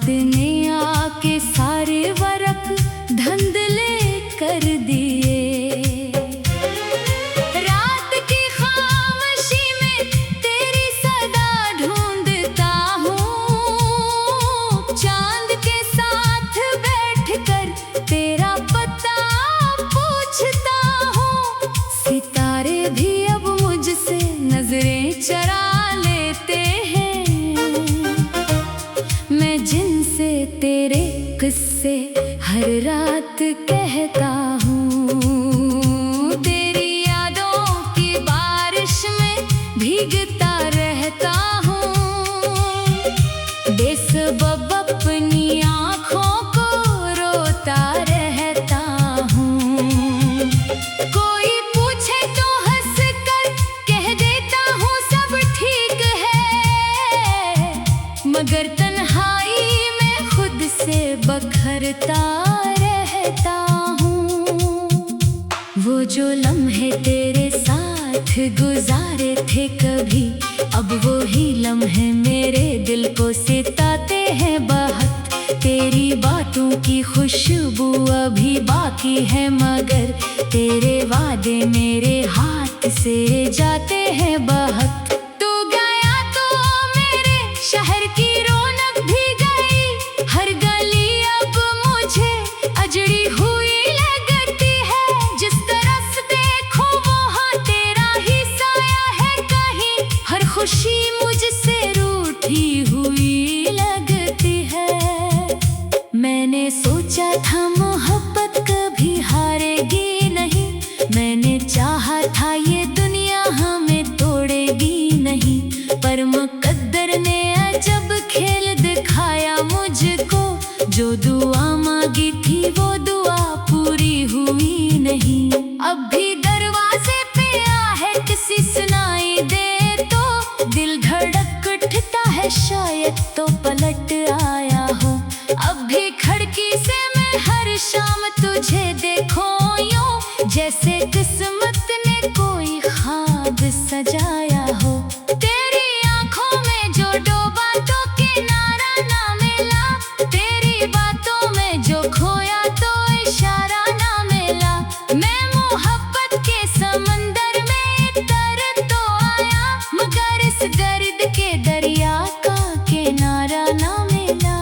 रात ने आके सारे वरक धुंधले कर दिए। रात की खामोशी में तेरी सदा ढूंढता हूँ, चांद के साथ बैठकर तेरा पता पूछता हूँ। सितारे भी अब मुझसे नजरें चरा लेते हैं, मैं जिनसे तेरे किस्से हर रात कहता हूँ। तेरी यादों की बारिश में भीगता रहता हूँ, बेसबब अपनी आँखों को रोता रहता हूँ। कोई पूछे तो हंस कर कह देता हूँ सब ठीक है, मगर तन्हाई में खुद से बखरता रहता हूँ। वो जो लम्हे तेरे साथ गुजारे थे कभी, अब वो ही लम्हे मेरे दिल को सिताते हैं बहुत। तेरी बातों की खुशबू अभी बाकी है, मगर तेरे वादे मेरे हाथ से जाते हैं बहुत। तू गया तो मेरे शहर की रौनक भी गई, हर गली अब मुझे अजड़ी हुई लगती है। जिस तरफ देखो वहाँ तेरा ही साया है कहीं, हर खुशी मुझसे रूठी हुई लगती है। मैंने सोचा था मोहब्बत कभी हारेगी नहीं, मैंने चाहा था ये दुनिया हमें तोड़ेगी नहीं, पर मुकद्दर ने अजब खेल दिखाया मुझको। जो दुआ मांगी थी वो दुआ पूरी हुई नहीं। अब भी दरवाजे पे आहे किसी सुनाई दे तो दिल धड़क उठता है, शायद तो पलट आया हो। अब भी खिड़की से मैं हर शाम तुझे देखूं यूं, जैसे किस्मत ने कोई ख्वाब सजाया हो। तेरी आंखों में जो डूबा तो किनारा ना मिला, तेरी बातों में जो खोया तो इशारा ना मिला। मैं मोहब्बत के समंदर में तर तो आया, मगर इस दर्द के दरिया का किनारा ना मिला।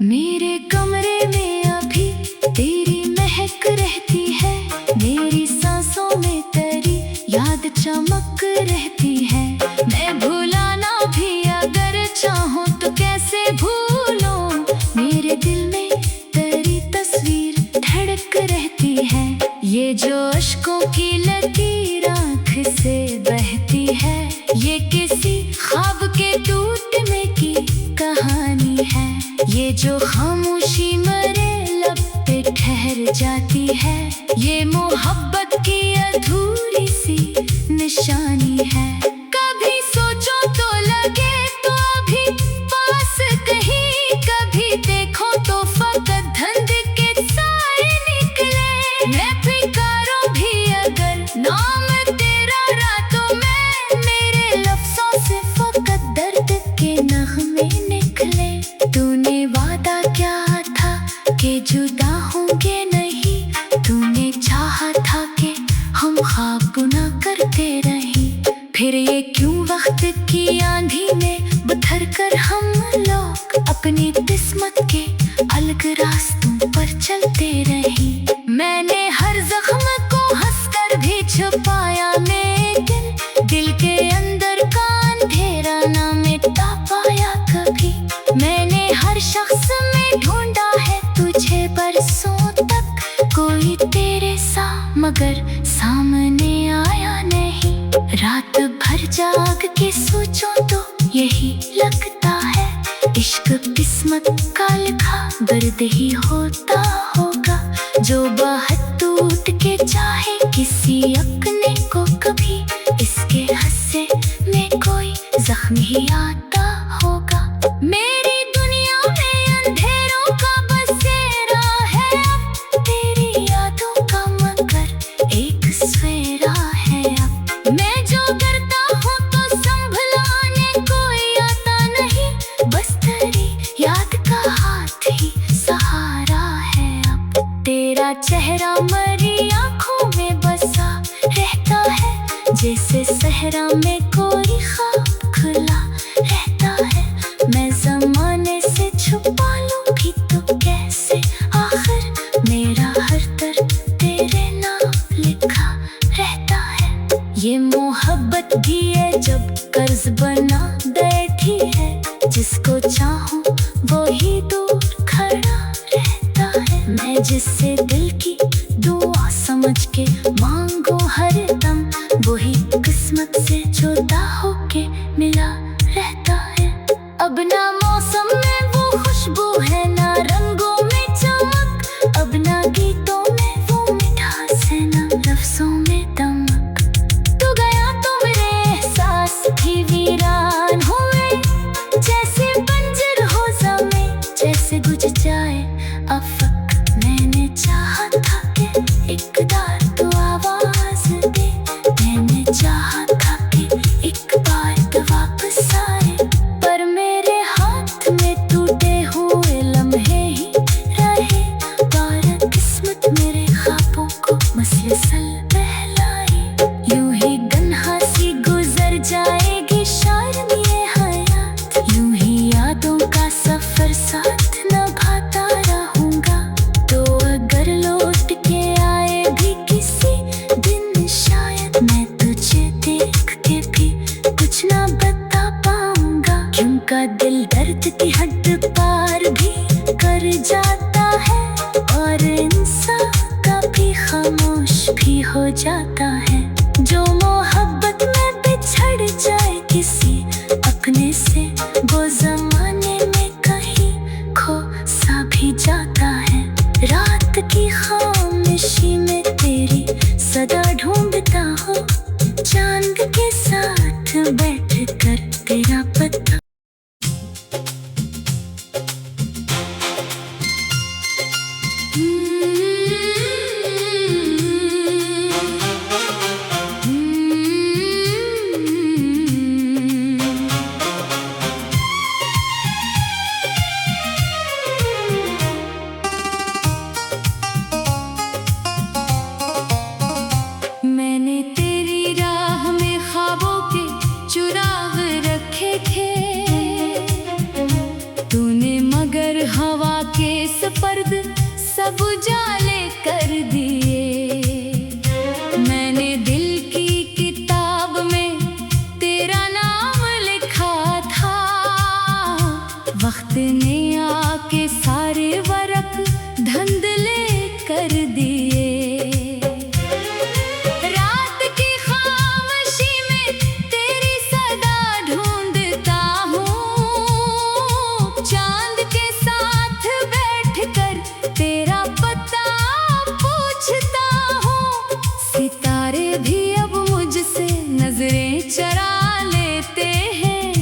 मेरे कमरे में अभी तेरी महक रहती है, मेरी सांसों में तेरी याद चमक रहती है। मैं भुलाना भी अगर चाहूँ तो कैसे भूलूं, मेरे दिल में तेरी तस्वीर धड़क रहती है। ये जो अश्कों की लकीर आँख से बहती है, ये किसी ख्वाब के टूटने की कहानी है। ये जो खामोशी मरे लब पे ठहर जाती है, ये मोहब्बत की अधूरी सी निशानी है। कभी सोचो तो लगे तो अभी पास कहीं, कभी देखो तो फकत धंध के साए निकले। मैं फिकारों भी अगर नाम तेरा रातों में, मेरे लफ्जों से फकत दर्द के नगमे निकले। तूने वादा क्या था कि जुदा होंगे नहीं, तूने चाहा था कि हम ख्वाब गुना करते रहें। फिर ये क्यों वक्त की आंधी में बिखर कर हम लोग अपनी किस्मत के अलग रास्तों पर चलते रहें। मैंने हर जख्म को हंसकर भी छुपाया, लेकिन दिल के अंदर का अंधेरा ना मिटा पाया कभी। मैंने हर शख्स में ढूंढा है तुझे बरसों तक, कोई तेरे सा मगर सामने आया नहीं। रात भर जाग के सोचूं तो यही लगता है, इश्क किस्मत का लिखा दर्द ही होता होगा। जो बात टूट के चाहे किसी अपने को, कभी इसके हिस्से में कोई जख्म ही आता होगा। मेरी दुनिया में अंधेरों का बसेरा है अब, तेरी यादों का मगर एक सवेरा है अब। मैं जो करता हूँ तो संभलाने कोई आता नहीं, बस तेरी चेहरा मरी आंखों में बसा रहता है, जैसे सहरा में कोई ख्वाब खुला रहता है। मैं ज़माने से छुपा लूं भी तो कैसे, आखिर मेरा हर दर्द तेरे नाम लिखा रहता है। ये मोहब्बत भी है जब कर्ज बना बैठी है, जिसको चाहूं वो ही दूर खड़ा रहता है। मैं जिससे दिल की दुआ समझ के मांगो हर दम, वही किस्मत से जुदा होके मिला रहता है। अब ना मौसम में वो खुशबू है, ना रंगों में चमक, अब ना गीतों में वो मिठास है, ना लफ्जों में दमक। तू गया तो मेरे एहसास भी वीरान हुए, जैसे बंजर हो ज़मीं, जैसे बुझ जाए अफक। मैंने चाहा था कि एक बार तो आवाज दे, मैंने चाहा था कि एक बार तो वापस आए, पर मेरे हाथ में टूटे हुए लम्हे ही रहे। बार किस्मत मेरे ख्वाबों को मुसलसल बहलाए, यूं ही गन्हा सी गुजर जाएगी शायरी हयात, यूं ही यादों का सफर साथ निभाता रहूंगा। तो अगर लौट के आए भी किसी दिन शायद, मैं तुझे देख के भी कुछ ना बता पाऊंगा, क्योंकि दिल दर्द की हद पार भी कर जाता है, और इंसान कभी खामोश भी हो जाता है। जो मोहब्बत में बिछड़ जाए किसी अपने से, वो ज़माने में कहीं खो सा भी जाता है। रात की खामोशी में तेरी सदा ढूंढता हूँ, चांद के साथ बैठ कर तेरा पता। मैंने तेरी राह में ख्वाबों के चुराग रखे थे, तूने मगर हवा के सपर्द सब उजाले कर दिए। मैंने दिल की किताब में तेरा नाम लिखा था, वक्त ने आके सारे वरक धुंधले कर दिए। रात की खामोशी में तेरी सदा ढूंढता हूँ, चांद के साथ बैठकर तेरा पता पूछता हूँ। सितारे भी अब मुझसे नजरें चरा लेते हैं,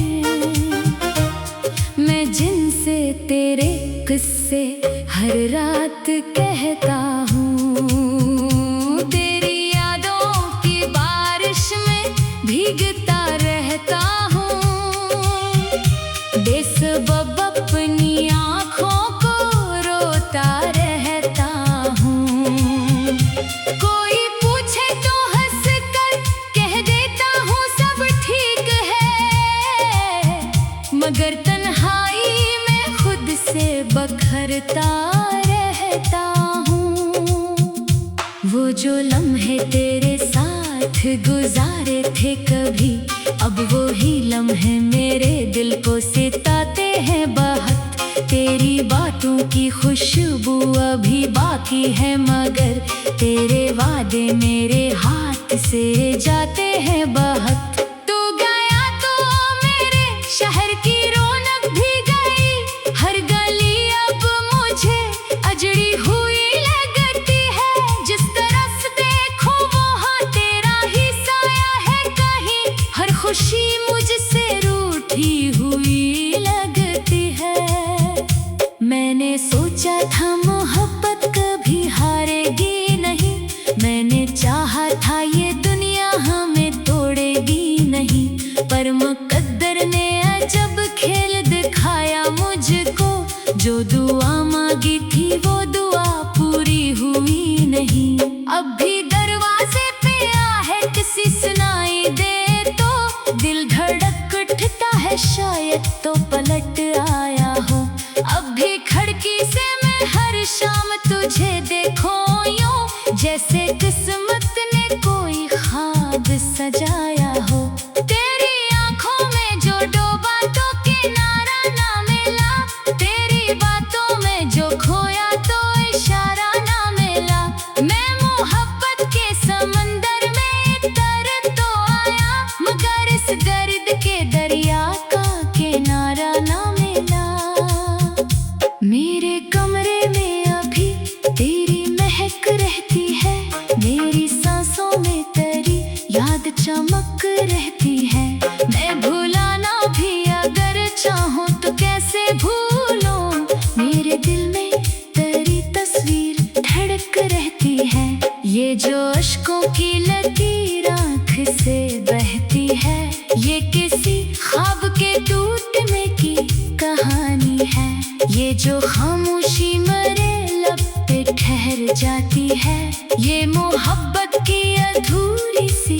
मैं जिनसे तेरे किस्से हर रात कहता हूँ। तेरी यादों की बारिश में भीगता रहता हूँ, बेसबब अपनी आँखों को रोता रहता हूँ। कोई पूछे तो हंस कर कह देता हूँ सब ठीक है, मगर तन्हाई में खुद से बखरता रहता हूँ। वो जो लम्हे तेरे साथ गुजारे थे कभी, अब वो ही लम्हे मेरे दिल को सिताते हैं बहुत। तेरी बातों की खुशबू अभी बाकी है, मगर तेरे वादे मेरे हाथ से जाते हैं बहुत। तू गया तो मेरे शहर की रौनक भी गई, हर गली अब मुझे अजड़ी हुई लगती है। जिस तरफ देखो वहाँ तेरा ही साया है कहीं, हर खुशी मुझसे रूठी हुई लगती है। मैंने सोचा था मोहब्बत कभी हारेगी नहीं, मैंने चाहा था ये दुनिया हमें तोड़ेगी नहीं, पर मुकद्दर ने अजब खेल दिखाया मुझको। जो दुआ मांगी थी वो दुआ पूरी हुई पलट आया हूँ। अब भी खिड़की से मैं हर शाम तुझे देखूं यूं, जैसे किस्मत ने कोई ख्वाब सजाया हो। तेरी आंखों में जो डूबा तो किनारा ना मिला, तेरी बातों में जो खोया तो इशारा ना मिला। मैं मोहब्बत के समंदर में तर तो आया, मगर इस दर्द के दरिया का किनारा ना मिला। मेरे कमरे में अभी तेरी महक रहती है, मेरी सांसों में तेरी याद चमक रहती है। मैं भुलाना भी अगर चाहूँ तो कैसे भूलूं, मेरे दिल में तेरी तस्वीर धड़क रहती है। ये जो अश्कों की लकीर आँख से बहती है, ये किसी ख्वाब के टूटने की कहानी है। ये जो खामोशी मरे लब पे ठहर जाती है, ये मोहब्बत की अधूरी सी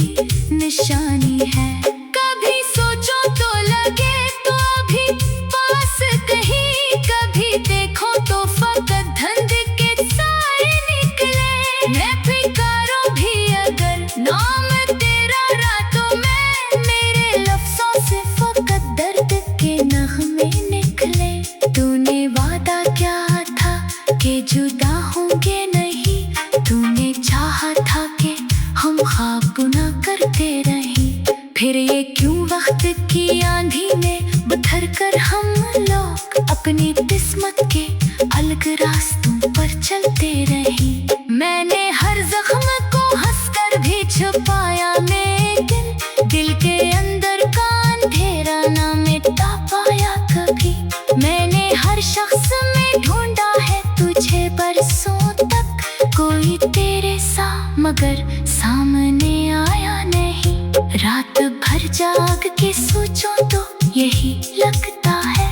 निशानी है। कभी सोचो तो लगे तो अभी पास कहीं, कभी देखो तो फकत धंध के साए निकले। मैं फिकारों भी अगर नाम तेरा रातों में, मेरे लफ्जों से फकत दर्द के नगमे निकले। तूने वादा क्या था कि जुदा होंगे नहीं, तूने चाहा था कि हम ख्वाब ना करते रही। फिर ये क्यों वक्त की आंधी में बथर कर हम लोग अपनी किस्मत के अलग रास्तों पर चलते रही। मैंने हर जख्म को हंसकर भी छुपाया, लेकिन दिल के अंदर का अंधेरा ना मिटा पाया कभी। मैंने हर शख्स में ढूंढा है तुझे बरसों तक, कोई तेरे सा मगर सामने आया नहीं। रात भर जाग के सोचो तो यही लगता है,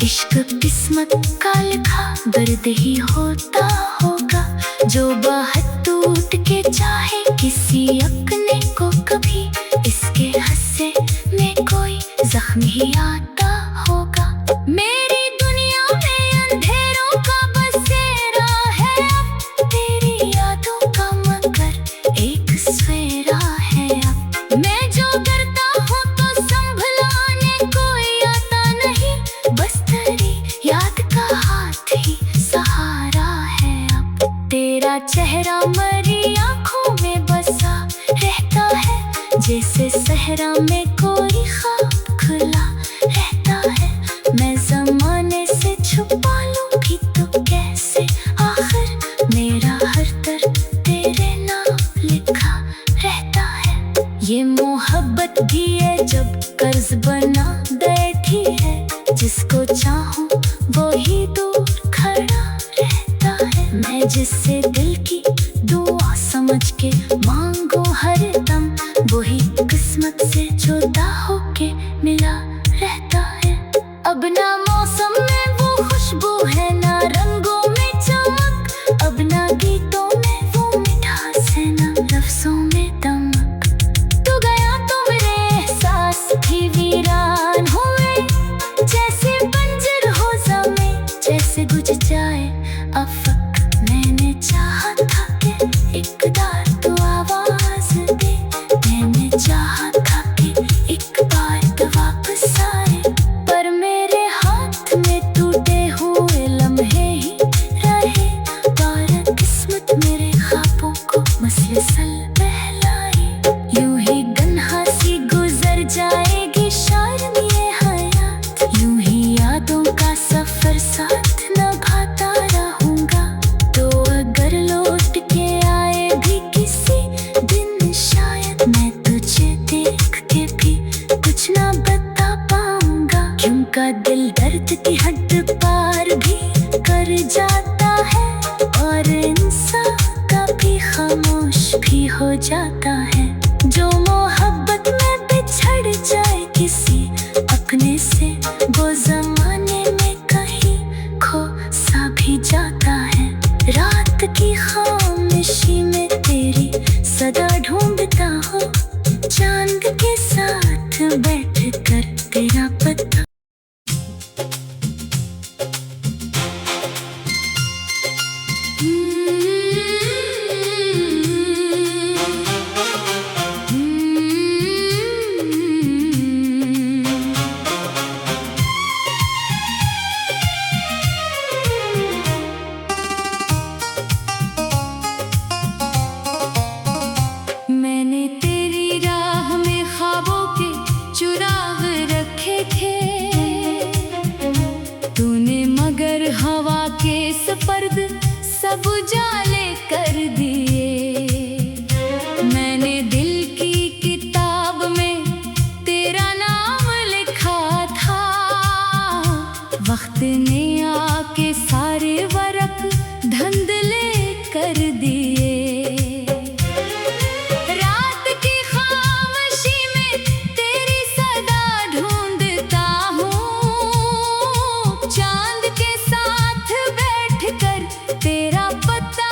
इश्क किस्मत का लिखा दर्द ही होता होगा। जो बाहर टूट के चाहे किसी अपने को, कभी इसके हिस्से में कोई जख्म ही आता होगा। मेरी दुनिया में अंधेरों का बसेरा है अब, तेरी यादों का मगर एक सवेरा है अब। मैं जो करता हूँ तो संभलाने कोई आता नहीं, बस तेरी याद का हाथ ही सहारा है अब। तेरा चेहरा मरी आंखों में बसा रहता है, जैसे सहरा में कोई ख्वाब खुला रहता है। मैं ज़माने से छुपा लूंगी तो कैसे, आखिर मेरा हर दर्द तेरे नाम लिखा रहता है। ये मोहब्बत भी है जब कर्ज बना बैठी है, जिसको चाहूं वो ही दूर खड़ा रहता है। मैं जिससे दिल की दुआ समझ के मांगो हर दम, वही किस्मत से जुदा होके मिला रहता है। अब ना मौसम में वो खुशबू है, ना रंगों में चमक, अब ना गीतों में वो मिठास है, ना लफ्जों में दमक। तू गया तो मेरे एहसास भी वीरान हुए, जैसे बंजर हो ज़मीं, जैसे बुझ जाए अफक। मैंने चाहा था कि इकरार तो आवाज दे, मैंने चाहा था कि एक बार तो वापस आए, पर मेरे हाथ में टूटे हुए लम्हे ही रहे। बार किस्मत मेरे ख्वाबों को मसलसल बहलाए, यूं ही तन्हा सी गुजर जाएगी शायद ये हयात। यूं ही यादों का सफर साथ निभाता रहूंगा, तो अगर लौट के आए भी किसी दिन शायद, मैं तुझे देख के भी कुछ ना बता पाऊंगा। क्योंकि दिल दर्द की हद पार भी कर जाता है, और इंसान कभी खामोश भी हो जाता है। जो मोहब्बत में बिछड़ जाए किसी अपने से, वो जमाने में कहीं खो सा भी जाता है। रात की खामोशी में तेरी सदा ढूंढता हूँ, चांद के साथ बैठ कर तेरा पता। वक्त ने आके सारे वरक धंधले कर दिए। रात की खामोशी में तेरी सदा ढूंढता हूँ, चांद के साथ बैठकर तेरा पता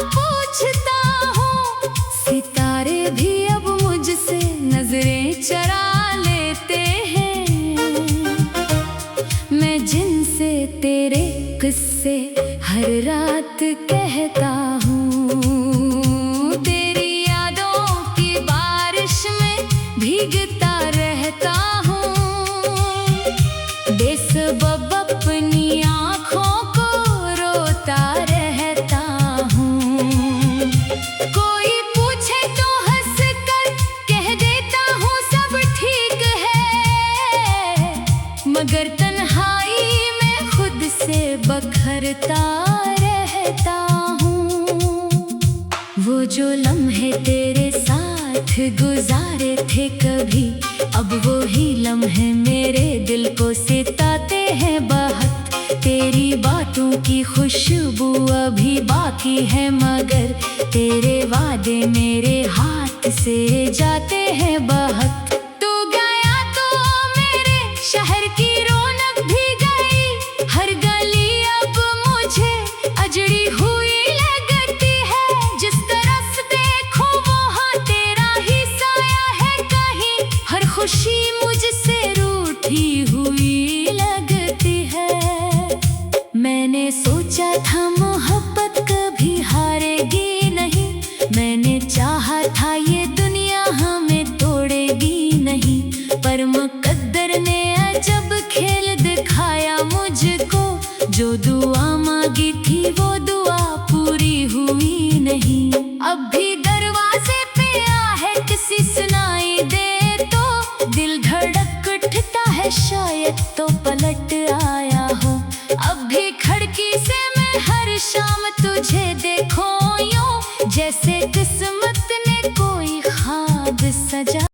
पूछता हूँ। सितारे भी अब मुझसे नजरें चरा लेते हैं, मैं जिनसे तेरे किस्से हर रात कहता हूँ। तेरी यादों की बारिश में भीगता रहता हूँ, बेसबब अपनी आँखों को रोता रहता हूँ। कोई पूछे तो हंस कर कह देता हूँ सब ठीक है, मगर तन्हाई में खुद से बखरता रहता हूँ। वो जो लम्हे तेरे साथ गुजारे थे कभी, अब वो ही लम्हे मेरे दिल को सिताते हैं बहुत। तेरी बातों की खुशबू अभी बाकी है, मगर तेरे वादे मेरे हाथ से जाते हैं बहुत। तू गया तो मेरे शहर की रौनक भी गई, हर गली अब मुझे अजड़ी हुई लगती है। जिस तरफ देखो वहाँ तेरा ही साया है कहीं, हर खुशी मुझसे रूठी हुई लगती है। मैंने सोचा था मोहब्बत कभी हारेगी नहीं, मैंने चाहा था ये दुनिया हमें तोड़ेगी नहीं, पर मुकद्दर ने अजब खेल दिखाया मुझको। जो दुआ मांगी थी वो दुआ पूरी हुई नहीं। अब भी दरवाजे पे आहट सी सुनाई दे तो दिल धड़क उठता है, शायद तो पलट आया हो। अब भी खिड़की से मैं हर शाम तुझे देखूं यूं, जैसे किस्मत ने कोई ख्वाब सजा